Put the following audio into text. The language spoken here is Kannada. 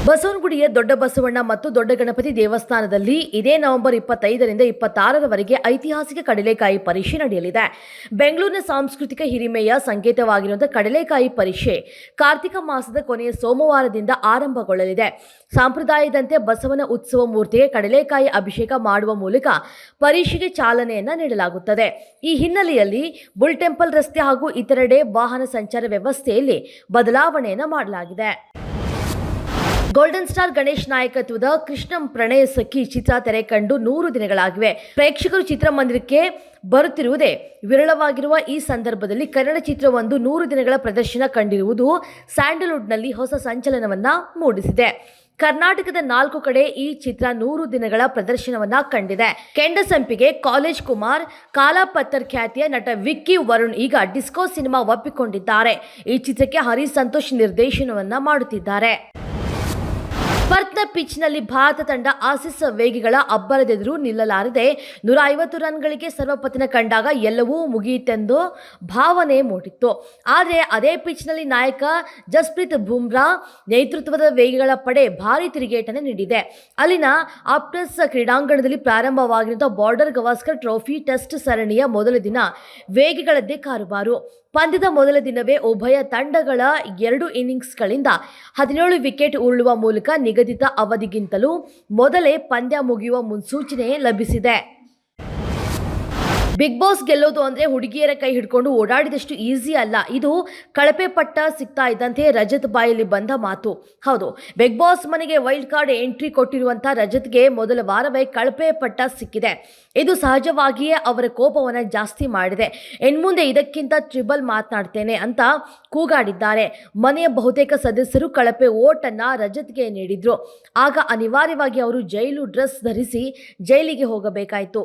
ಬಸವನಗುಡಿಯ ದೊಡ್ಡ ಬಸವಣ್ಣ ಮತ್ತು ದೊಡ್ಡ ಗಣಪತಿ ದೇವಸ್ಥಾನದಲ್ಲಿ ಇದೇ ನವೆಂಬರ್ 25ರಿಂದ 26ರವರೆಗೆ ಐತಿಹಾಸಿಕ ಕಡಲೆಕಾಯಿ ಪರಿಷೆ ನಡೆಯಲಿದೆ. ಬೆಂಗಳೂರಿನ ಸಾಂಸ್ಕೃತಿಕ ಹಿರಿಮೆಯ ಸಂಕೇತವಾಗಿರುವಂತಹ ಕಡಲೆಕಾಯಿ ಪರಿಷೆ ಕಾರ್ತಿಕ ಮಾಸದ ಕೊನೆಯ ಸೋಮವಾರದಿಂದ ಆರಂಭಗೊಳ್ಳಲಿದೆ. ಸಂಪ್ರದಾಯದಂತೆ ಬಸವನ ಉತ್ಸವ ಮೂರ್ತಿಗೆ ಕಡಲೆಕಾಯಿ ಅಭಿಷೇಕ ಮಾಡುವ ಮೂಲಕ ಪರಿಷೆಗೆ ಚಾಲನೆಯನ್ನ ನೀಡಲಾಗುತ್ತದೆ. ಈ ಹಿನ್ನೆಲೆಯಲ್ಲಿ ಬುಲ್ ಟೆಂಪಲ್ ರಸ್ತೆ ಹಾಗೂ ಇತರೆಡೆ ವಾಹನ ಸಂಚಾರ ವ್ಯವಸ್ಥೆಯಲ್ಲಿ ಬದಲಾವಣೆಯನ್ನು ಮಾಡಲಾಗಿದೆ. ಗೋಲ್ಡನ್ ಸ್ಟಾರ್ ಗಣೇಶ್ ನಾಯಕತ್ವದ ಕೃಷ್ಣಂ ಪ್ರಣಯ ಸಖಿ ಚಿತ್ರ ತೆರೆ ಕಂಡು 100 ದಿನಗಳಾಗಿವೆ. ಪ್ರೇಕ್ಷಕರು ಚಿತ್ರಮಂದಿರಕ್ಕೆ ಬರುತ್ತಿರುವುದೇ ವಿರಳವಾಗಿರುವ ಈ ಸಂದರ್ಭದಲ್ಲಿ ಕನ್ನಡ ಚಿತ್ರವೊಂದು 100 ದಿನಗಳ ಪ್ರದರ್ಶನ ಕಂಡಿರುವುದು ಸ್ಯಾಂಡಲ್ವುಡ್ನಲ್ಲಿ ಹೊಸ ಸಂಚಲನವನ್ನ ಮೂಡಿಸಿದೆ. ಕರ್ನಾಟಕದ 4 ಕಡೆ ಈ ಚಿತ್ರ 100 ದಿನಗಳ ಪ್ರದರ್ಶನವನ್ನ ಕಂಡಿದೆ. ಕೆಂಡಸಂಪಿಗೆ ಕಾಲೇಜ್ ಕುಮಾರ್, ಕಾಲಾಪತ್ತರ್ ಖ್ಯಾತಿಯ ನಟ ವಿಕ್ಕಿ ವರುಣ್ ಈಗ ಡಿಸ್ಕೋ ಸಿನಿಮಾ ಒಪ್ಪಿಕೊಂಡಿದ್ದಾರೆ. ಈ ಚಿತ್ರಕ್ಕೆ ಹರಿ ಸಂತೋಷ್ ನಿರ್ದೇಶನವನ್ನ ಮಾಡುತ್ತಿದ್ದಾರೆ. ಪರ್ತ್ನ ಪಿಚ್ನಲ್ಲಿ ಭಾರತ ತಂಡ ಆಸೀಸ್ ವೇಗಿಗಳ ಅಬ್ಬರದೆದುರು ನಿಲ್ಲಲಾರದೆ 150 ರನ್ಗಳಿಗೆ ಸರ್ವಪತನ ಕಂಡಾಗ ಎಲ್ಲವೂ ಮುಗಿಯಿತೆಂದು ಭಾವನೆ ಮೂಡಿತ್ತು. ಆದರೆ ಅದೇ ಪಿಚ್ನಲ್ಲಿ ನಾಯಕ ಜಸ್ಪ್ರೀತ್ ಬುಮ್ರಾ ನೇತೃತ್ವದ ವೇಗಿಗಳ ಪಡೆ ಭಾರೀ ತಿರುಗೇಟನ್ನು ನೀಡಿದೆ. ಅಲ್ಲಿನ ಆಪ್ಟಸ್ ಕ್ರೀಡಾಂಗಣದಲ್ಲಿ ಪ್ರಾರಂಭವಾಗಿರುವ ಬಾರ್ಡರ್ ಗವಾಸ್ಕರ್ ಟ್ರೋಫಿ ಟೆಸ್ಟ್ ಸರಣಿಯ ಮೊದಲ ದಿನ ವೇಗಿಗಳದ್ದೇ ಕಾರುಬಾರು. ಪಂದ್ಯದ ಮೊದಲ ದಿನವೇ ಉಭಯ ತಂಡಗಳ 2 ಇನ್ನಿಂಗ್ಸ್ಗಳಿಂದ 17 ವಿಕೆಟ್ ಉರುಳುವ ಮೂಲಕ ನಿಗದಿತ ಅವಧಿಗಿಂತಲೂ ಮೊದಲೇ ಪಂದ್ಯ ಮುಗಿಯುವ ಮುನ್ಸೂಚನೆ ಲಭಿಸಿದೆ. ಬಿಗ್ ಬಾಸ್ ಗೆಲ್ಲೋದು ಅಂದ್ರೆ ಹುಡುಗಿಯರ ಕೈ ಹಿಡ್ಕೊಂಡು ಓಡಾಡಿದಷ್ಟು ಈಸಿ ಅಲ್ಲ. ಇದು ಕಳಪೆ ಪಟ್ಟ ಸಿಗ್ತಾ ಇದ್ದಂತೆ ರಜತ್ ಬಾಯಲ್ಲಿ ಬಂದ ಮಾತು. ಹೌದು, ಬಿಗ್ ಬಾಸ್ ಮನೆಗೆ ವೈಲ್ಡ್ ಕಾರ್ಡ್ ಎಂಟ್ರಿ ಕೊಟ್ಟಿರುವಂತಹ ರಜತ್ಗೆ ಮೊದಲ ವಾರವೇ ಕಳಪೆ ಪಟ್ಟ ಸಿಕ್ಕಿದೆ. ಇದು ಸಹಜವಾಗಿಯೇ ಅವರ ಕೋಪವನ್ನು ಜಾಸ್ತಿ ಮಾಡಿದೆ. ಇನ್ಮುಂದೆ ಇದಕ್ಕಿಂತ ಟ್ರಿಬಲ್ ಮಾತನಾಡ್ತೇನೆ ಅಂತ ಕೂಗಾಡಿದ್ದಾರೆ. ಮನೆಯ ಬಹುತೇಕ ಸದಸ್ಯರು ಕಳಪೆ ಓಟ್ ಅನ್ನ ರಜತ್ಗೆ ನೀಡಿದ್ರು. ಆಗ ಅನಿವಾರ್ಯವಾಗಿ ಅವರು ಜೈಲು ಡ್ರೆಸ್ ಧರಿಸಿ ಜೈಲಿಗೆ ಹೋಗಬೇಕಾಯಿತು.